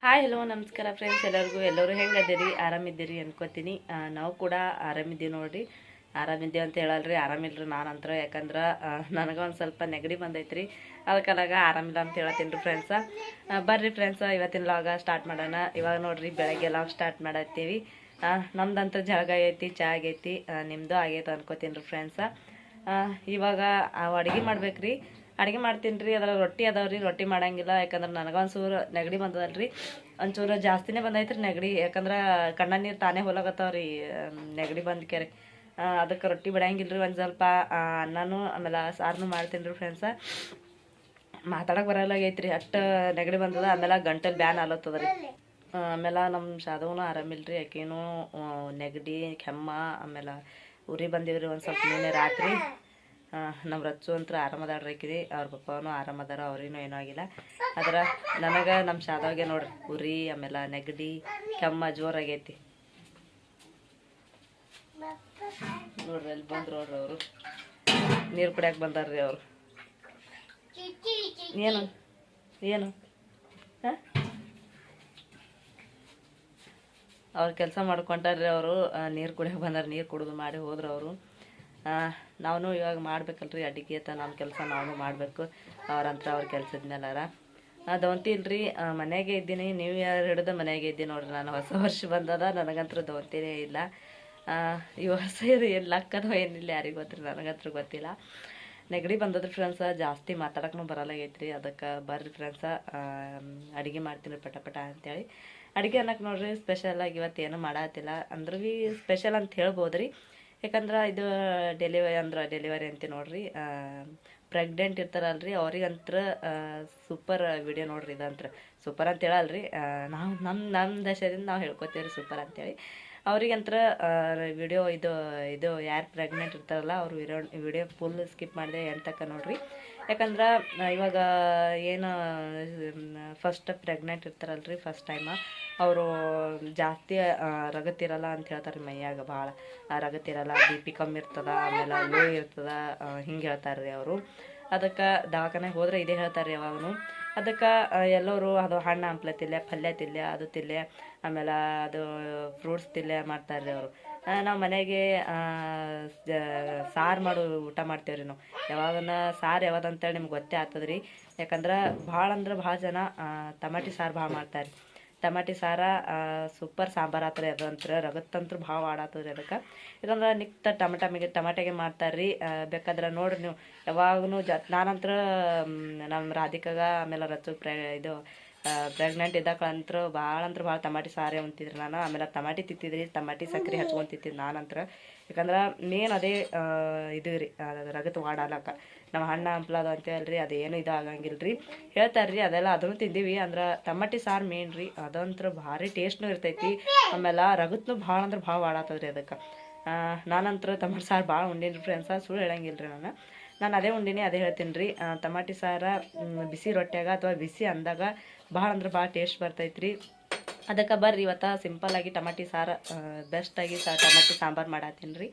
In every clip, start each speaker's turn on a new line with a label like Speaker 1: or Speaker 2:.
Speaker 1: Hi hello ನಮಸ್ಕಾರ friends, ಎಲ್ಲರೂ ಹೆಂಗದಿರಿ? ಆರಾಮಿದ್ದೀರಿ ಅನ್ಕೋತೀನಿ. ನಾವು ಕೂಡ ಆರಾಮಿದ್ದೀವಿ ನೋಡ್ರಿ. ಆರಾಮಿದ್ದೀವಿ ಅಂತ ಹೇಳಲ್ರಿ, ಆರಾಮಿಲ್ರಿ ನಾನಂತರ. ಯಾಕಂದ್ರೆ ನನಗೊಂದು ಸ್ವಲ್ಪ ನೆಗಡಿ ಬಂದೈತ್ರಿ, ಅದಕ್ಕಾಗ ಆರಾಮಿಲ್ಲ ಅಂತ ಹೇಳತ್ತೀನಿ ರೀ ಫ್ರೆಂಡ್ಸ. ಬರ್ರಿ ಫ್ರೆಂಡ್ಸ, ಇವತ್ತಿನ ಲಾಗ ಸ್ಟಾರ್ಟ್ ಮಾಡೋಣ. ಇವಾಗ ನೋಡ್ರಿ ಬೆಳಗ್ಗೆ ಲಾಗ್ ಸ್ಟಾರ್ಟ್ ಮಾಡತ್ತೀವಿ. ನಮ್ದಂತ ಜಳಗ ಆಗೈತಿ, ಚಾ ಆಗೈತಿ, ನಿಮ್ಮದು ಆಗೈತೆ ಅನ್ಕೋತೀನಿ ರೀ ಫ್ರೆಂಡ್ಸ. ಇವಾಗ ಅಡುಗೆ ಮಾಡ್ಬೇಕ್ರಿ. ಅಡುಗೆ ಮಾಡ್ತೀನಿ ರೀ. ಅದ್ರಾಗ ರೊಟ್ಟಿ ಅದಾವ್ರಿ, ರೊಟ್ಟಿ ಮಾಡಂಗಿಲ್ಲ. ಯಾಕಂದ್ರೆ ನನಗೊಂಚೂರು ನೆಗಡಿ ಬಂದದಲ್ರಿ, ಒಂಚೂರು ಜಾಸ್ತಿನೇ ಬಂದೈತ್ರಿ ನೆಗಡಿ. ಯಾಕಂದ್ರೆ ಕಣ್ಣ ನೀರು ತಾನೇ ಹೊಲಾಗತ್ತಾವ್ರಿ ನೆಗಡಿ ಬಂದ್ಕೆರೆ. ಅದಕ್ಕೆ ರೊಟ್ಟಿ ಬಿಡಂಗಿಲ್ಲ ರೀ. ಒಂದು ಸ್ವಲ್ಪ ಅನ್ನನೂ ಆಮೇಲೆ ಸಾರನು ಮಾಡ್ತೀನಿ ರೀ ಫ್ರೆಂಡ್ಸ. ಮಾತಾಡೋಕೆ ಬರಲ್ಲಾಗೈತ್ರಿ, ಅಷ್ಟು ನೆಗಡಿ ಬಂದದ. ಆಮೇಲೆ ಗಂಟಲು ಬ್ಯಾನ್ ಆಲತ್ತದ ರೀ. ಆಮೇಲೆ ನಮ್ಮ ಶಾದವನು ಆರಾಮಿಲ್ರಿ, ಆಕೇನು ನೆಗಡಿ ಕೆಮ್ಮ ಆಮೇಲೆ ಉರಿ ಬಂದಿವ್ರಿ ಒಂದು ಸ್ವಲ್ಪ ನಿನ್ನೆ ರಾತ್ರಿ. ನಮ್ಮ ರಚ್ಚು ಅಂತೂ ಆರಾಮದಾಳ್ರಿ, ಆಕಿರಿ ಅವ್ರ ಪಪ್ಪನೂ ಆರಾಮದಾರ, ಅವ್ರೇನೂ ಏನೂ ಆಗಿಲ್ಲ. ಆದ್ರೆ ನನಗೆ ನಮ್ಮ ಶಾದವಾಗೆ ನೋಡ್ರಿ ಉರಿ ಆಮೇಲೆ ನೆಗಡಿ ಕೆಮ್ಮ ಜೋರಾಗೈತಿ ನೋಡ್ರಿ. ಅಲ್ಲಿ ಬಂದ್ರು ನೋಡ್ರಿ, ಅವರು ನೀರು ಕುಡಿಯಕ್ಕೆ ಬಂದಾರ್ರಿ. ಅವರು ಏನು ಏನು ಹಾಂ ಅವ್ರು ಕೆಲಸ ಮಾಡ್ಕೊಂಟಾರ್ರಿ. ಅವರು ನೀರು ಕುಡಿಯಕ್ಕೆ ಬಂದಾರ, ನೀರು ಕುಡಿದು ಮಾಡಿ ಹೋದ್ರು ಅವರು. ನಾವು ಇವಾಗ ಮಾಡ್ಬೇಕಲ್ರಿ ಅಡುಗೆ ಅಂತ ನಮ್ಮ ಕೆಲಸ ನಾವು ಮಾಡಬೇಕು. ಅವ್ರಂತ್ರ ಅವ್ರ ಕೆಲಸದ ಮೇಲಾರ ದವಂತಿ ಇಲ್ರಿ. ಮನೆಯಾಗೆ ಇದ್ದೀನಿ, ನ್ಯೂ ಇಯರ್ ಹಿಡಿದು ಮನೆಯಾಗೆ ಇದ್ದೀನಿ ನೋಡ್ರಿ. ನಾನು ಹೊಸ ವರ್ಷ ಬಂದದ, ನನಗಂತೂ ದವಂತಿನೇ ಇಲ್ಲ. ಈ ವರ್ಷ ಇದು ಏನು ಲಕ್ಕನೋ ಏನಿಲ್ಲ, ಯಾರಿಗೆ ಗೊತ್ತಿರಿ, ನನಗಂತೂ ಗೊತ್ತಿಲ್ಲ. ನೆಗಡಿ ಬಂದದ್ರಿ ಫ್ರೆಂಡ್ಸ, ಜಾಸ್ತಿ ಮಾತಾಡೋಕ್ಕೂ ಬರಲ್ಲಾಗೈತ್ರಿ. ಅದಕ್ಕೆ ಬರ್ರಿ ಫ್ರೆಂಡ್ಸ, ಅಡುಗೆ ಮಾಡ್ತೀನಿ ಪಟ ಪಟ ಅಂತೇಳಿ. ಅಡುಗೆ ಅನ್ನಕ್ಕೆ ನೋಡ್ರಿ ಸ್ಪೆಷಲಾಗಿ ಇವತ್ತು ಏನೂ ಮಾಡತ್ತಿಲ್ಲ ಅಂದ್ರೆ ಭೀ ಸ್ಪೆಷಲ್ ಅಂತ ಹೇಳ್ಬೋದು ರೀ. ಯಾಕಂದ್ರೆ ಇದು ಡೆಲಿವರಿ ಅಂತೀವಿ ನೋಡ್ರಿ. ಪ್ರೆಗ್ನೆಂಟ್ ಇರ್ತಾರಲ್ರಿ ಅವ್ರಿಗಂತ್ರ ಸೂಪರ್ ವಿಡಿಯೋ ನೋಡ್ರಿ. ಇದಂತ್ರ ಸೂಪರ್ ಅಂತ ಹೇಳಲ್ರಿ, ನಾವು ನಮ್ಮ ದೇಶದಿಂದ ನಾವು ಹೇಳ್ಕೊತೀವಿ ಸೂಪರ್ ಅಂತೇಳಿ. ಅವ್ರಿಗಂತ್ರ ವಿಡಿಯೋ ಇದು ಯಾರು ಪ್ರೆಗ್ನೆಂಟ್ ಇರ್ತಾರಲ್ಲ ಅವ್ರು ವಿಡಿಯೋ ಫುಲ್ ಸ್ಕಿಪ್ ಮಾಡಿದೆ ಎಂಡ್ ತನಕ ನೋಡ್ರಿ. ಯಾಕಂದ್ರೆ ಇವಾಗ ಏನು ಫಸ್ಟ್ ಪ್ರೆಗ್ನೆಂಟ್ ಇರ್ತಾರಲ್ರಿ, ಫಸ್ಟ್ ಟೈಮ ಅವರು ಜಾಸ್ತಿ ರಗತ್ತಿರಲ್ಲ ಅಂತ ಹೇಳ್ತಾರೆ. ಮೈಯಾಗ ಭಾಳ ರಗತ್ತಿರಲ್ಲ, ಬಿ ಪಿ ಕಮ್ಮಿ ಇರ್ತದ, ಆಮೇಲೆ ಲೋ ಇರ್ತದ, ಹಿಂಗೆ ಹೇಳ್ತಾರೆ ರೀ ಅವರು. ಅದಕ್ಕೆ ದವಾಖಾನೆಗೆ ಹೋದ್ರೆ ಇದೇ ಹೇಳ್ತಾರೆ ಯಾವಾಗೂ. ಅದಕ್ಕೆ ಎಲ್ಲರೂ ಅದು ಹಣ್ಣು ಹಂಪ್ಲ ತಿಲ್ಲೆ, ಪಲ್ಯ ತಿಲ್ಲೆ, ಅದು ತಿಲ್ಲೆ, ಆಮೇಲೆ ಅದು ಫ್ರೂಟ್ಸ್ ತಿಲ್ಲೆ ಮಾಡ್ತಾರೆ ರೀ ಅವರು. ನಾವು ಮನೆಗೆ ಸಾರು ಮಾಡು ಊಟ ಮಾಡ್ತೇವೆ ರೀ ನಾವು. ಯಾವಾಗನ ಸಾರು ಯಾವ್ದಂತೇಳಿ ನಿಮ್ಗೆ ಗೊತ್ತೇ ಆಗ್ತದೆ ರೀ. ಯಾಕಂದ್ರೆ ಭಾಳ ಅಂದ್ರೆ ಭಾಳ ಜನ ಟಮಾಟಿ ಸಾರು ಭಾಳ ಮಾಡ್ತಾರೆ. ಟಮಾಟಿ ಸಾರ ಸೂಪರ್ ಸಾಂಬಾರು ಆತ್ರಿ. ಅದಂತ್ರ ರಗತ್ತಂತ್ರ ಭಾಳ ಆಡಾತದ್ರಿ. ಅದಕ್ಕೆ ಯಾಕಂದ್ರೆ ನಿಕ್ತ ಟಮಾಟೆಗೆ ಮಾಡ್ತಾರೆ ರೀ. ಬೇಕಾದ್ರೆ ನೋಡ್ರಿ ನೀವು ಯಾವಾಗೂ ನಾನಂತ್ರ ನಮ್ಮ ರಾಧಿಕಾಗ ಆಮೇಲೆ ರಚ್ಚು ಪ್ರೆಗ್ನೆಂಟ್ ಇದ್ದಾಕಂತ್ರ ಭಾಳ ಟಮಾಟಿ ಸಾರೇ ಉಣ್ತಿದ್ರಿ ನಾನು. ಆಮೇಲೆ ಟಮಾಟಿ ತಿಂತಿದ್ರಿ, ಟಮಾಟಿ ಸಕ್ಕರೆ ಹಚ್ಕೊಂಡು ತಿಂತಿದ್ದು ನಾನಂತ್ರ. ಯಾಕಂದ್ರೆ ಮೇನ್ ಅದೇ ಇದು ರೀ, ರಗತ್ ವಾಡಾಲಕ್ಕ. ನಾವು ಹಣ್ಣು ಹಂಪ್ಲದು ಅಂತೇಳ್ರಿ, ಅದೇನು ಇದು ಆಗಂಗಿಲ್ಲ ರೀ ಹೇಳ್ತಾರೆ ರೀ. ಅದೆಲ್ಲ ಅದನ್ನು ತಿಂದೀವಿ. ಅಂದ್ರೆ ಟಮಾಟಿ ಸಾರು ಮೇನ್ ರೀ, ಅದಂತ್ರ ಭಾರಿ ಟೇಸ್ಟ್ನೂ ಇರ್ತೈತಿ. ಆಮೇಲೆ ರಗತ್ನು ಭಾಳ ಅಂದ್ರೆ ಭಾಳ ವಾಡಾತದ್ರಿ. ಅದಕ್ಕೆ ನಾನಂತರ ಟಮಾಟಿ ಸಾರು ಭಾಳ ಉಂಡೀನಿ ಫ್ರೆಂಡ್ಸ, ಸುಳ್ಳು ಹೇಳಂಗಿಲ್ಲ ರೀ. ನಾನು ಅದೇ ಉಂಡೀನಿ, ಅದೇ ಹೇಳ್ತೀನಿ ರೀ. ಟಮಾಟಿ ಸಾರ ಬಿಸಿ ರೊಟ್ಯಾಗ ಅಥವಾ ಬಿಸಿ ಅಂದಾಗ ಭಾಳ ಅಂದ್ರೆ ಭಾಳ ಟೇಸ್ಟ್ ಬರ್ತೈತ್ರಿ. ಅದಕ್ಕೆ ಬರ್ರಿ ಇವತ್ತು ಸಿಂಪಲ್ಲಾಗಿ ಟಮಾಟಿ ಸಾರು ಬೆಸ್ಟಾಗಿ ಟಮಾಟಿ ಸಾಂಬಾರು ಮಾಡತ್ತೀನಿ ರೀ.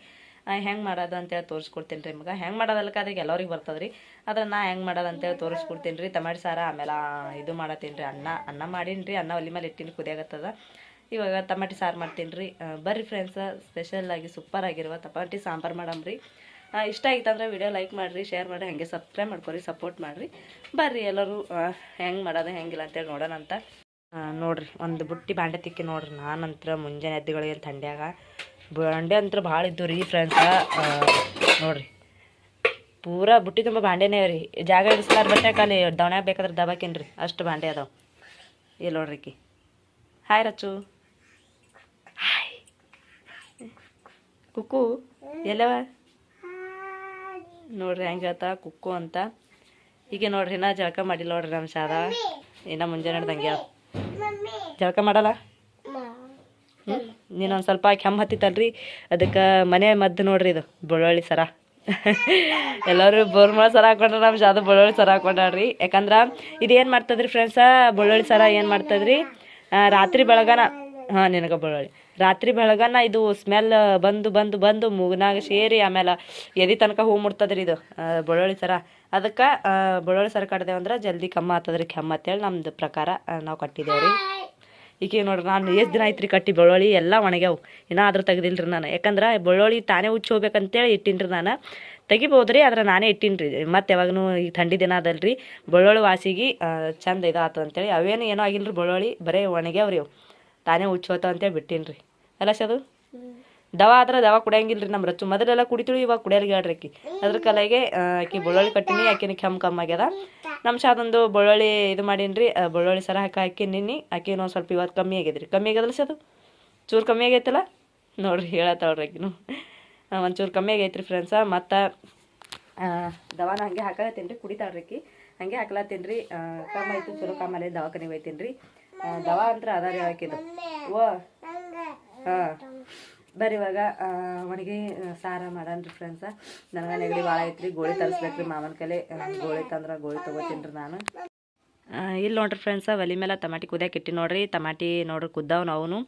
Speaker 1: ಹೆಂಗೆ ಮಾಡೋದು ಅಂತೇಳಿ ತೋರಿಸ್ಕೊಡ್ತೀನಿ ರೀ ನಿಮ್ಗೆ. ಹೆಂಗೆ ಮಾಡೋದಲ್ಕ ಅದಕ್ಕೆ ಎಲ್ಲರಿಗೆ ಬರ್ತದೆ ರೀ. ಆದರೆ ನಾ ಹೆಂಗೆ ಮಾಡೋದು ಅಂತೇಳಿ ತೋರಿಸ್ಕೊಡ್ತೀನಿ ರೀ. ಟಮಾಟಿ ಸಾರು ಆಮೇಲೆ ಇದು ಮಾಡತ್ತೀನಿ ರೀ, ಅನ್ನ ಮಾಡೀನಿ ರೀ. ಅನ್ನ ಒಲೆ ಮೇಲೆ ಇಟ್ಟಿನಿ, ಕುದಿಯಾಗತ್ತದ. ಇವಾಗ ಟಮಾಟಿ ಸಾರು ಮಾಡ್ತೀನಿ ರೀ. ಬರ್ರಿ ಫ್ರೆಂಡ್ಸ, ಸ್ಪೆಷಲಾಗಿ ಸೂಪರ್ ಆಗಿರುವ ಟಮಾಟಿ ಸಾಂಬಾರು ಮಾಡಮ್ರಿ. ಇಷ್ಟ ಆಗಿತ್ತಂದ್ರೆ ವಿಡಿಯೋ ಲೈಕ್ ಮಾಡಿರಿ, ಶೇರ್ ಮಾಡಿರಿ, ಹಾಗೆ ಸಬ್ಸ್ಕ್ರೈಬ್ ಮಾಡ್ಕೊರಿ, ಸಪೋರ್ಟ್ ಮಾಡಿರಿ. ಬರ್ರಿ ಎಲ್ಲರೂ ಹೆಂಗೆ ಮಾಡೋದು ಹೆಂಗಿಲ್ಲ ಅಂತೇಳಿ ನೋಡೋಣ ಅಂತ. ನೋಡ್ರಿ ಒಂದು ಬುಟ್ಟಿ ಬಾಂಡೆ ತಿಕ್ಕಿ ನೋಡ್ರಿ. ನಾನಂತರ ಮುಂಜಾನೆ ಎದ್ದುಗಳಿಗೆ ಥಂಡ್ಯಾಗ ಬಾಂಡೆ ಅಂತರ ಭಾಳ ಇದ್ದು ರೀ ಫ್ರೆಂಡ್ಸ. ನೋಡ್ರಿ ಪೂರಾ ಬುಟ್ಟಿ ತುಂಬ ಬಾಂಡೆನೇ ರೀ. ಜಾಗ ಇಡಿಸ್ಲಾರ ಬಟ್ಟೆ ಖಾಲಿ ದವಣ್ಯಾಗ ಬೇಕಾದ್ರೆ ದಬಾಕೇನು ರೀ, ಅಷ್ಟು ಬಾಂಡೆ ಅದಾವೆ. ಇಲ್ಲಿ ನೋಡ್ರಿಕಿ. ಹಾಯ್ ರಚ್ಚು, ಹಾಯ್ ಕುಕ್ಕು ಎಲ್ಲವ ನೋಡ್ರಿ ಹೆಂಗೆ ಹೇಳ್ತಾ ಕುಕ್ಕು ಅಂತ. ಈಗ ನೋಡ್ರಿ ನಾ ಜಳಕ ಮಾಡಿಲ್ಲ ನೋಡ್ರಿ. ನಮ್ಮ ಶಾದ ಇನ್ನು ಮುಂಜಾನೆ ಹಿಡ್ದಂಗೆ ಜಳಕ ಮಾಡಲ್ಲ. ನೀನೊಂದು ಸ್ವಲ್ಪ ಕೆಮ್ಮ ಹತ್ತಿತ್ತಲ್ರಿ, ಅದಕ್ಕೆ ಮನೆ ಮದ್ದು ನೋಡ್ರಿ. ಇದು ಬೆಳ್ಳುಳ್ಳಿ ಸರ ಎಲ್ಲರೂ ಬೋರ್ಮಳ ಸರ ಹಾಕೊಂಡ್ರೆ ನಮ್ಮ ಶಾದ ಬೆಳ್ಳುಳ್ಳಿ ಸರ ಹಾಕೊಂಡ್ರಿ. ಯಾಕಂದ್ರೆ ಇದೇನು ಮಾಡ್ತದ್ರಿ ಫ್ರೆಂಡ್ಸ, ಬೆಳ್ಳುಳ್ಳಿ ಸರ ಏನು ಮಾಡ್ತದ್ರಿ, ರಾತ್ರಿ ಬೆಳಗನ ನಿನಗೆ ಬೆಳ್ಳುಳ್ಳಿ ರಾತ್ರಿ ಬೆಳಗನ ಇದು ಸ್ಮೆಲ್ ಬಂದು ಮೂಗ್ನಾಗ ಸೇರಿ ಆಮೇಲೆ ಎದೆ ತನಕ ಹೂ ಮುಡ್ತದ್ರಿ ಇದು ಬೆಳ್ಳುಳ್ಳಿ ಸರ. ಅದಕ್ಕೆ ಬೆಳ್ಳುಳ್ಳಿ ಸರ ಕಟ್ದೇವಂದ್ರೆ ಜಲ್ದಿ ಕಮ್ಮ ಆಗ್ತದ್ರಿ ಕೆಮ್ಮ ಅಂತೇಳಿ ನಮ್ದು ಪ್ರಕಾರ ನಾವು ಕಟ್ಟಿದ್ದೇವೆ ರೀ. ಈಕೆ ನೋಡ್ರಿ ನಾನು ಎಷ್ಟು ದಿನ ಆಯ್ತು ರೀ ಕಟ್ಟಿ ಬೆಳ್ಳುಳ್ಳಿ ಎಲ್ಲ ಒಣಗ್ಯಾವು ಇನ್ನೂ ಆದ್ರೂ ತೆಗ್ದಿಲ್ರಿ ನಾನು. ಯಾಕಂದ್ರೆ ಬೆಳ್ಳುಳ್ಳಿ ತಾನೇ ಉಚ್ಚಿ ಹೋಗ್ಬೇಕಂತೇಳಿ ಇಟ್ಟಿನ್ರಿ ನಾನು. ತೆಗಿಬೋದು ರೀ, ಆದ್ರೆ ನಾನೇ ಇಟ್ಟಿನ್ರಿ. ಮತ್ತು ಯಾವಾಗೂ ಈಗ ಥಂಡಿ ದಿನ ಅದಲ್ರಿ, ಬೆಳ್ಳುಳ್ಳಿ ವಾಸಿಗೆ ಚಂದ ಇದಾತು ಅಂತೇಳಿ ಅವೇನು ಏನೋ ಆಗಿಲ್ಲ ರೀ. ಬೆಳ್ಳುಳ್ಳಿ ಬರೀ ಒಣಗ್ಯಾವ್ರಿ ಅವು, ತಾನೇ ಉಚ್ಚಿ ಹೋತಾವ ಅಂತೇಳಿ ಬಿಟ್ಟಿನ್ರಿ. ಅಲ್ಲ ಅದು ದವಾ ಆದ್ರೆ ದವಾ ಕುಡಿಯಂಗಿಲ್ಲ ರೀ ನಮ್ಮ ರಚ್ಚು. ಮೊದಲೆಲ್ಲ ಕುಡಿತೀವಿ, ಇವಾಗ ಕುಡಿಯಲ್ಗೆ ಹೇಳ್ರಿ ಆಕಿ. ಅದ್ರ ಕಲೆಗೆ ಆಕಿ ಬೆಳ್ಳುಳ್ಳಿ ಕಟ್ಟಿನಿ, ಆಕಿನ ಕಮ್ಮಿ ಆಗ್ಯದ. ನಮ್ಮ ಶಾದೊಂದು ಬೆಳ್ಳುಳ್ಳಿ ಇದು ಮಾಡೀನಿ, ಬೆಳ್ಳುಳ್ಳಿ ಸರ ಹಾಕಿ ನಿನ್ನೆ ಆಕಿನ ಒಂದು ಸ್ವಲ್ಪ ಇವತ್ತು ಕಮ್ಮಿ ಆಗ್ಯದ್ರಿ. ಕಮ್ಮಿ ಆಗ್ಯದಲ್ಲ ಅದು ಚೂರು ಕಮ್ಮಿ ಆಗೈತಲ್ಲ ನೋಡ್ರಿ, ಹೇಳತ್ತಾಳ್ರಿ ಆಕಿನು. ಒಂಚೂರು ಕಮ್ಮಿ ಆಗೈತ್ರಿ ಫ್ರೆಂಡ್ಸ. ಮತ್ತು ದವಾನ ಹಂಗೆ ಹಾಕತ್ತೀನಿ ರೀ, ಕುಡಿತಾಳ್ರಿ ಆಕಿ. ಹಂಗೆ ಹಾಕ್ಲತ್ತೀನಿ ರೀ. ಕಮ್ಮಿ ಆಯ್ತು, ಚಲೋ ಕಮ್ಮಲ್ಲಿ ದವಾಖಾನೆಗೆ ಹೋಯ್ತೀನಿ ರೀ. ದವಾ ಅಂತ ಅದಾರಿ ಹಾಕಿದ್ದು ಓ. ಹಾಂ ಬರ್ರಿ ಇವಾಗ ಒಣಗಿ ಸಾರ ಮಾಡನ್ರಿ ಫ್ರೆಂಡ್ಸ. ನನಗೆ ನೆಗಡಿ ಭಾಳ ಐತ್ರಿ, ಗೋಳಿ ತರಿಸ್ಬೇಕ್ರಿ ಮಾಮನ ಕಲೆ. ಗೋಳಿ ತಂದ್ರೆ ಗೋಳಿ ತೊಗೋತೀನಿ ರೀ ನಾನು. ಇಲ್ಲಿ ನೋಡ್ರಿ ಫ್ರೆಂಡ್ಸ, ಒಲೆ ಮೇಲೆ ಟಮಾಟಿ ಕುದಿಯಕ್ಕೆ ಇಟ್ಟು ನೋಡ್ರಿ. ಟಮಾಟಿ ನೋಡ್ರಿ ಕುದ್ದಾವ್ ನಾವು.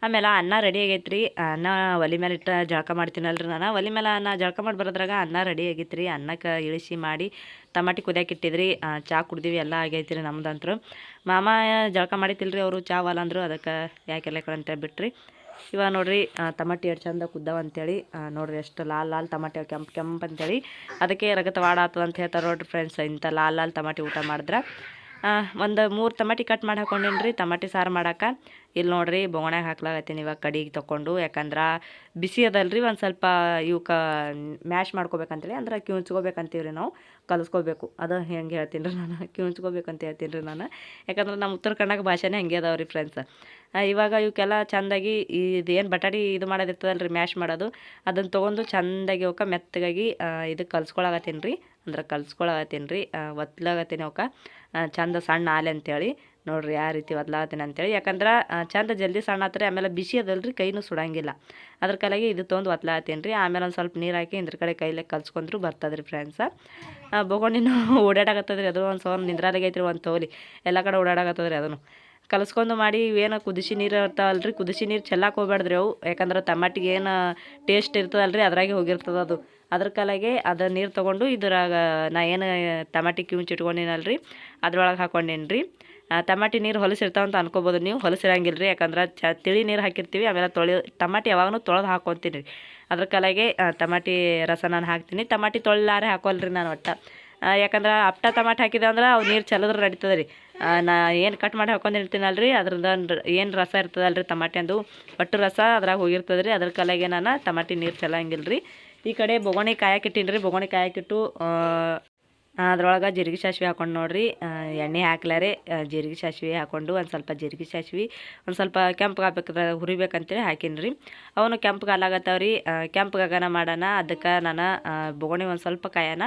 Speaker 1: ಆಮೇಲೆ ಅನ್ನ ರೆಡಿ ಆಗೈತ್ರಿ. ಅನ್ನ ಒಲೆ ಮೇಲೆ ಇಟ್ಟು ಜಳಕ ಮಾಡ್ತೀನಲ್ರಿ ನಾನು. ಒಲೆ ಮೇಲೆ ಅನ್ನ ಜಳಕ ಮಾಡಿ ಬರೋದ್ರಾಗ ಅನ್ನ ರೆಡಿ ಆಗೈತ್ರಿ. ಅನ್ನಕ್ಕೆ ಇಳಿಸಿ ಮಾಡಿ ಟಮಾಟಿ ಕುದಿಯಕ್ಕೆ ಇಟ್ಟಿದ್ರಿ. ಚಹಾ ಕುಡ್ದೀವಿ, ಎಲ್ಲ ಆಗೈತ್ರಿ ನಮ್ದಂತ್ರು. ಮಾಮ ಜಳಕ ಮಾಡಿತಿಲ್ರಿ, ಅವರು ಚಹಾ ವಾಲ ಅಂದರು. ಅದಕ್ಕೆ ಯಾಕೆಲ್ಲ ಅಂತೇಳಿ ಬಿಟ್ರಿ. ಇವಾಗ ನೋಡ್ರಿ ಟಮಾಟಿ ಎಷ್ಟು ಚಂದ ಕುದ್ದಾವ ಅಂತೇಳಿ. ನೋಡ್ರಿ ಎಷ್ಟು ಲಾಲ್ ಲಾಲ್ ಟಮಾಟಿ ಕೆಂಪು ಅಂತೇಳಿ. ಅದಕ್ಕೆ ರಗತವಾಡ ಆಗ್ತದೆ ಅಂತ ಹೇಳ್ತಾರೆ ನೋಡ್ರಿ ಫ್ರೆಂಡ್ಸ್. ಇಂಥ ಲಾಲ್ ಟಮಾಟಿ ಊಟ ಮಾಡಿದ್ರೆ. ಒಂದು 3 ಟಮಾಟಿ ಕಟ್ ಮಾಡಿ ಹಾಕೊಂಡೇನಿ ರೀ ಟಮಾಟಿ ಸಾರು ಮಾಡಕ್ಕೆ. ಇಲ್ಲಿ ನೋಡ್ರಿ ಬೊಗಣ್ಯಾಗ ಹಾಕ್ಲಾಗತ್ತೀನಿ ಇವಾಗ ಕಡಿಗೆ ತೊಗೊಂಡು. ಯಾಕಂದ್ರೆ ಬಿಸಿ ಅದಲ್ರಿ, ಒಂದು ಸ್ವಲ್ಪ ಇವಕ್ಕೆ ಮ್ಯಾಶ್ ಮಾಡ್ಕೋಬೇಕಂತೇಳಿ, ಅಂದ್ರೆ ಕಿವುಚ್ಕೋಬೇಕಂತೀವಿ ರೀ ನಾವು, ಕಲಿಸ್ಕೋಬೇಕು. ಅದು ಹೆಂಗೆ ಹೇಳ್ತೀನಿ ರೀ ನಾನು, ಕಿವುಚ್ಕೋಬೇಕಂತ ಹೇಳ್ತೀನಿ ರೀ ನಾನು. ಯಾಕಂದ್ರೆ ನಮ್ಮ ಉತ್ತರ ಕನ್ನಡ ಭಾಷೆನೇ ಹೆಂಗೆ ಅದಾವೆ ರೀ ಫ್ರೆಂಡ್ಸ್. ಇವಾಗ ಇವಕ್ಕೆಲ್ಲ ಚೆಂದಾಗಿ ಇದೇನು ಬಟಾಟಿ ಇದು ಮಾಡೋದಿರ್ತದಲ್ಲ ರೀ, ಮ್ಯಾಶ್ ಮಾಡೋದು, ಅದನ್ನು ತೊಗೊಂಡು ಚೆಂದಾಗಿ ಅವಕ್ಕೆ ಮೆತ್ತಗಾಗಿ ಇದಕ್ಕೆ ಕಲ್ಸ್ಕೊಳಗತ್ತೀನಿ ರೀ. ಅಂದ್ರೆ ಕಲ್ಸ್ಕೊಳಗತ್ತೀನಿ ರೀ, ಒತ್ಲಾಗತ್ತೀನಿ ಅವಕ್ಕೆ ಚಂದ ಸಣ್ಣ ಆಲೆ ಅಂತೇಳಿ. ನೋಡ್ರಿ ಯಾವ ರೀತಿ ಒದ್ಲಾಗತ್ತೀನಿ ಅಂತೇಳಿ. ಯಾಕಂದ್ರೆ ಚಂದ ಜಲ್ದಿ ಸಣ್ಣ ಆತ್ರಿ. ಆಮೇಲೆ ಬಿಸಿ ಅದಲ್ರಿ, ಕೈನೂ ಸುಡಂಗಿಲ್ಲ. ಅದ್ರ ಕಲೆಗೆ ಇದು ತೊಗೊಂಡು ಒತ್ಲಾಗತ್ತೀನಿ ರೀ. ಆಮೇಲೆ ಒಂದು ಸ್ವಲ್ಪ ನೀರು ಹಾಕಿ ಇದ್ರ ಕಡೆ ಕೈಲೇ ಕಲ್ಸ್ಕೊಂಡ್ರು ಬರ್ತದೆ ರೀ ಫ್ರೆಂಡ್ಸ. ಬೊಗೊಂಡಿನೂ ಓಡಾಡಕತ್ತದ ರೀ, ಅದು ಒಂದು ಸೌನ್ ನಿಂದ್ರಾದಾಗೈತ್ರಿ, ಒಂದು ತೋಲಿ ಎಲ್ಲ ಕಡೆ ಓಡಾಡಕತ್ತದ ರೀ. ಅದನ್ನು ಕಲಸ್ಕೊಂಡು ಮಾಡಿ ಇವೇನು ಕುದಿಸಿ ನೀರು ಇರ್ತಾವಲ್ರಿ, ಕುದಿಸಿ ನೀರು ಚೆಲ್ಲಕ್ಕೆ ಹೋಗ್ಬೇಡ್ರಿ ಅವು. ಯಾಕಂದ್ರೆ ಟಮಾಟಿಗೆ ಏನು ಟೇಸ್ಟ್ ಇರ್ತದಲ್ರಿ, ಅದ್ರಾಗೆ ಹೋಗಿರ್ತದೆ ಅದು. ಅದ್ರ ಕಲೆಗೆ ಅದು ನೀರು ತೊಗೊಂಡು ಇದ್ರಾಗ ನಾ ಏನು ಟಮಾಟಿ ಕಿವುಚಿ ಇಟ್ಕೊಂಡಿನಲ್ರಿ ಅದ್ರೊಳಗೆ ಹಾಕೊಂಡೇನಿ ರೀ. ಟಮಾಟಿ ನೀರು ಹೊಲಸಿರ್ತಾವಂತ ಅನ್ಕೋಬೋದು ನೀವು, ಹೊಲಸಿರಂಗಿಲ್ಲ ರೀ. ಯಾಕಂದ್ರೆ ತಿಳಿ ನೀರು ಹಾಕಿರ್ತೀವಿ. ಆಮೇಲೆ ಟಮಾಟಿ ಯಾವಾಗೂ ತೊಳೆದು ಹಾಕ್ಕೊತೀನಿ ರೀ. ಅದ್ರ ಕಲೆಗೆ ಟಮಾಟಿ ರಸ ನಾನು ಹಾಕ್ತೀನಿ. ಟಮಾಟಿ ತೊಳ್ಳಾರೆ ಹಾಕೋಲ್ರಿ ನಾನು ಒಟ್ಟು. ಯಾಕಂದ್ರೆ ಅಪ್ಟ ಟಮಾಟಿ ಹಾಕಿದೆ ಅಂದ್ರೆ ಅವು ನೀರು ಚೆಲ್ಲಿದ್ರೆ ನಡೀತದೆ ರೀ. ನಾ ಏನು ಕಟ್ ಮಾಡಿ ಹಾಕೊಂಡಿರ್ತೀನಲ್ರಿ, ಅದ್ರದ್ದು ಏನು ರಸ ಇರ್ತದಲ್ರಿ ಟಮಾಟಿ ಅಂದು ಒಟ್ಟು ರಸ ಅದ್ರಾಗ ಹೋಗಿರ್ತದೆ ರೀ. ಅದ್ರ ಕಲೆಗೆ ನಾನು ಟಮಾಟಿ ನೀರು ಚೆಲ್ಲಂಗಿಲ್ಲ ರೀ. ಈ ಕಡೆ ಬೊಗಣಿ ಕಾಯಕ್ಕಿಟ್ಟೀನಿ ರೀ. ಬೊಗಣಿ ಕಾಯಕ್ಕಿಟ್ಟು ಅದ್ರೊಳಗೆ ಜೀರಿಗೆ ಸಾಸಿವೆ ಹಾಕೊಂಡು ನೋಡ್ರಿ, ಎಣ್ಣೆ ಹಾಕ್ಲಾರೆ ಜೀರಿಗೆ ಸಾಸಿವೆ ಹಾಕ್ಕೊಂಡು ಒಂದು ಸ್ವಲ್ಪ ಜೀರಿಗೆ ಸಾಸಿವೆ ಒಂದು ಸ್ವಲ್ಪ ಕೆಂಪಗೆ ಹಾಕ್ಬೇಕು, ಹುರಿಬೇಕಂತೇಳಿ ಹಾಕೀನಿ ರೀ. ಅವನು ಕೆಂಪಗೆ ಹಾಲಾಗತ್ತವ ರೀ. ಕೆಂಪಗಾಗನ ಮಾಡೋಣ, ಅದಕ್ಕೆ ನಾನು ಬೊಗಣಿ ಒಂದು ಸ್ವಲ್ಪ ಕಾಯನ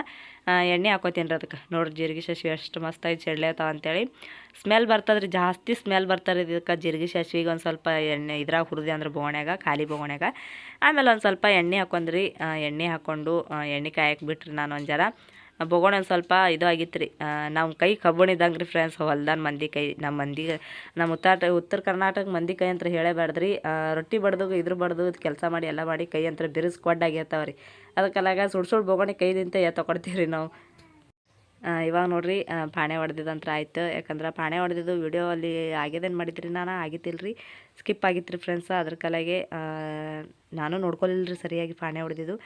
Speaker 1: ಎಣ್ಣೆ ಹಾಕೋತೀನಿ ರೀ. ಅದಕ್ಕೆ ನೋಡ್ರಿ ಜೀರಿಗೆ ಸಾಸಿವೆ ಎಷ್ಟು ಮಸ್ತಾಗಿ ಚೆಡ್ಲೇತಾವ ಅಂತೇಳಿ ಸ್ಮೆಲ್ ಬರ್ತದೆ ರೀ, ಜಾಸ್ತಿ ಸ್ಮೆಲ್ ಬರ್ತಾರೆ ಇದಕ್ಕೆ. ಜೀರಿಗೆ ಸಾಸಿವೆಗೆ ಒಂದು ಸ್ವಲ್ಪ ಎಣ್ಣೆ ಇದ್ರಾಗ ಹುರಿದೆ ಅಂದ್ರೆ ಬೊಗಣ್ಯಾಗ, ಖಾಲಿ ಬೊಗಣ್ಯಾಗ. ಆಮೇಲೆ ಒಂದು ಸ್ವಲ್ಪ ಎಣ್ಣೆ ಹಾಕೊಂಡ್ರಿ. ಎಣ್ಣೆ ಹಾಕ್ಕೊಂಡು ಎಣ್ಣೆ ಕಾಯಕ್ಕೆ ಬಿಟ್ರಿ ನಾನು ಒಂದು ಜರ. ಬೊಗೋಣ ಒಂದು ಸ್ವಲ್ಪ ಇದು ಆಗಿತ್ತು ರೀ. ನಮ್ಮ ಕೈ ಕಬ್ಬಣಿದಂಗೆ ರೀ ಫ್ರೆಂಡ್ಸ್, ಹೊಲ್ದಾನ ಮಂದಿ ಕೈ. ನಮ್ಮ ಮಂದಿಗೆ ನಮ್ಮ ಉತ್ತರ ಕರ್ನಾಟಕ ಮಂದಿ ಕೈ ಅಂತ ಹೇಳೇಬಾರ್ದ್ರಿ. ರೊಟ್ಟಿ ಬಡ್ದು ಇದ್ರ ಬಡ್ದು ಕೆಲಸ ಮಾಡಿ ಎಲ್ಲ ಮಾಡಿ ಕೈ ಅಂತ ಬಿರುಸು ಕೊಡ್ಡಾಗಿರ್ತಾವೆ ರೀ. ಅದಕ್ಕೆಲ್ಲಾಗ ಸುಡು ಬೊಗೋಣಿ ಕೈದಿಂತ ತೊಗೊಡ್ತೀವಿ ರೀ ನಾವು. ಇವಾಗ ನೋಡ್ರಿ ಪಾಣೆ ಹೊಡೆದಿದ್ದಂತ್ರ ಆಯ್ತು. ಯಾಕಂದ್ರೆ ಪಾಣೆ ಹೊಡೆದಿದ್ದು ವಿಡಿಯೋ ಅಲ್ಲಿ ಆಗ್ಯದೇನು ಮಾಡಿದ್ರಿ ನಾನು, ಆಗಿತ್ತಿಲ್ಲ ರೀ, ಸ್ಕಿಪ್ ಆಗಿತ್ತು ರೀ ಫ್ರೆಂಡ್ಸ. ಅದ್ರ ಕಲೆಗೆ ನಾನು ನೋಡ್ಕೊಲಿಲ್ಲ ರೀ ಸರಿಯಾಗಿ ಪಾಣೆ ಹೊಡೆದಿದ್ದು.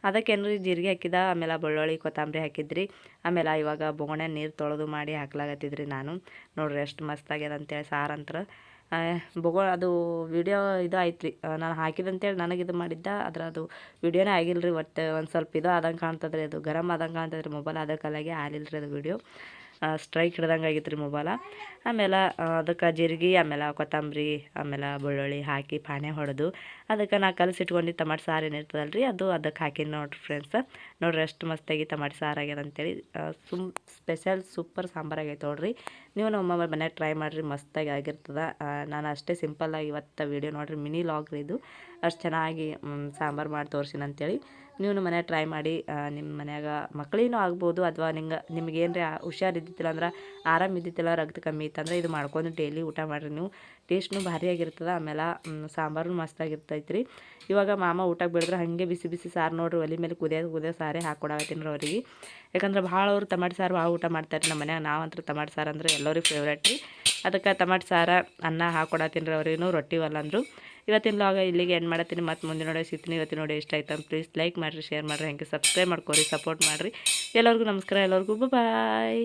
Speaker 1: ಅದಕ್ಕೇನು ರೀ ಜೀರಿಗೆ ಹಾಕಿದ, ಆಮೇಲೆ ಬೆಳ್ಳುಳ್ಳಿ ಕೊತ್ತಂಬರಿ ಹಾಕಿದ್ರಿ. ಆಮೇಲೆ ಇವಾಗ ಬೊಗಣೆ ನೀರು ತೊಳೆದು ಮಾಡಿ ಹಾಕ್ಲಾಗತ್ತಿದ್ರಿ ನಾನು. ನೋಡ್ರಿ ಎಷ್ಟು ಮಸ್ತ್ ಆಗ್ಯದ ಅಂತೇಳಿ ಸಾರಂತ್ರ. ಅದು ವಿಡಿಯೋ ಇದು ಆಯ್ತು ರೀ, ನಾನು ಹಾಕಿದಂತೇಳಿ ನನಗೆ ಇದು ಮಾಡಿದ್ದ, ಅದ್ರ ಅದು ವಿಡಿಯೋನೇ ಆಗಿಲ್ಲ ರೀ. ಒಟ್ಟು ಒಂದು ಸ್ವಲ್ಪ ಇದು ಆದಂಗೆ ಕಾಣ್ತದೆ ರೀ, ಅದು ಗರಮ್ ಆದಂಗೆ ಕಾಣ್ತದೆ ರೀ ಮೊಬೈಲ್. ಅದ್ರ ಕಲೆಗೆ ಆಗಿಲ್ಲ ರೀ ಅದು ವಿಡಿಯೋ, ಸ್ಟ್ರೈಕ್ ಹಿಡ್ದಂಗೆ ಆಗಿತ್ತು ರೀ ಮೊಬೈಲ. ಆಮೇಲೆ ಅದಕ್ಕೆ ಜೀರಿಗೆ ಆಮೇಲೆ ಕೊತ್ತಂಬರಿ ಆಮೇಲೆ ಬೆಳ್ಳುಳ್ಳಿ ಹಾಕಿ ಪಾಣೆ ಹೊಡೆದು ಅದಕ್ಕೆ ನಾ ಕಲಸಿಟ್ಕೊಂಡು ಟಮಾಟೆ ಸಾರು ಏನಿರ್ತದಲ್ಲ ರೀ, ಅದು ಅದಕ್ಕೆ ಹಾಕಿನಿ ನೋಡ್ರಿ ಫ್ರೆಂಡ್ಸ್. ನೋಡ್ರಿ ಎಷ್ಟು ಮಸ್ತಾಗಿ ಟಮಾಟೆ ಸಾರು ಆಗ್ಯದ ಅಂತೇಳಿ. ಸ್ಪೆಷಲ್ ಸೂಪರ್ ಸಾಂಬಾರು ಆಗೈತೆ ನೋಡ್ರಿ. ನೀವು ನಮ್ಮ ಮನೆಯಾಗ ಟ್ರೈ ಮಾಡಿರಿ, ಮಸ್ತಾಗಿ ಆಗಿರ್ತದೆ. ನಾನು ಅಷ್ಟೇ ಸಿಂಪಲ್ಲಾಗಿ ಇವತ್ತು ವೀಡಿಯೋ ನೋಡಿರಿ, ಮಿನಿ ಲಾಗ್ ರೀ ಇದು. ಅಷ್ಟು ಚೆನ್ನಾಗಿ ಸಾಂಬಾರು ಮಾಡಿ ತೋರಿಸಿನ ಅಂತೇಳಿ ನೀವು ಮನ್ಯಾಗ ಟ್ರೈ ಮಾಡಿ. ನಿಮ್ಮ ಮನ್ಯಾಗ ಮಕ್ಕಳಿಗೂ ಆಗ್ಬೋದು, ಅಥವಾ ನಿಮ್ಗೆ ಏನರ ಹುಷಾರಿದ್ದಿತ್ತಿಲ್ಲ ಅಂದ್ರೆ, ಆರಾಮ ಇದ್ದಿತ್ತಿಲ್ಲ, ರಕ್ತ ಕಮ್ಮಿ ಇತ್ತಂದ್ರೆ ಇದು ಮಾಡ್ಕೊಂಡು ಡೈಲಿ ಊಟ ಮಾಡಿರಿ ನೀವು. ಟೇಸ್ಟ್ನು ಭಾರಿ ಆಗಿರ್ತದೆ. ಆಮೇಲೆ ಸಾಂಬಾರು ಮಸ್ತಾಗಿರ್ತೈತೆ ರೀ. ಇವಾಗ ಮಾಮ ಊಟಕ್ಕೆ ಬಿಡಿದ್ರೆ ಹಾಗೆ ಬಿಸಿ ಬಿಸಿ ಸಾರು ನೋಡ್ರಿ, ಒಲೆ ಮೇಲೆ ಕುದಿಯೋ ಸಾರೇ ಹಾಕ್ಕೊಡತ್ತೀನಿ ರೀ ಅವರಿಗೆ. ಯಾಕಂದ್ರೆ ಭಾಳ ಅವ್ರು ಟಮಾಟೆ ಸಾರು ಭಾಳ ಊಟ ಮಾಡ್ತಾರೆ ನಮ್ಮ ಮನ್ಯಾಗ. ನಾವಂತೂ ಟಮಾಟೆ ಸಾರು ಅಂದ್ರೆ ಎಲ್ಲರಿಗೂ ಫೇವ್ರೇಟ್ ರೀ. ಅದಕ್ಕೆ ಟಮಾಟೆ ಸಾರು ಅನ್ನ ಹಾಕೊಡತ್ತೀನಿ ರೀ ಅವ್ರೇನು ರೊಟ್ಟಿ ಒಲ್ಲ ಅಂದರು. ಇವತ್ತಿನ ಲಾಗ ಇಲ್ಲಿಗೆ ಎಂಡ್ ಮಾಡತ್ತೀನಿ. ಮತ್ತು ಮುಂದಿನ ನೋಡಿ ಸಿಗ್ತೀನಿ. ಇವತ್ತಿನ ನೋಡಿ ಇಷ್ಟ ಆಯ್ತು ಪ್ಲೀಸ್ ಲೈಕ್ ಮಾಡಿರಿ, ಶೇರ್ ಮಾಡಿರಿ, ಹಾಗೆ ಸಬ್ಸ್ಕ್ರೈಬ್ ಮಾಡ್ಕೊರಿ, ಸಪೋರ್ಟ್ ಮಾಡಿರಿ. ಎಲ್ಲರಿಗೂ ನಮಸ್ಕಾರ, ಎಲ್ಲರಿಗೂ ಬಾಯ್.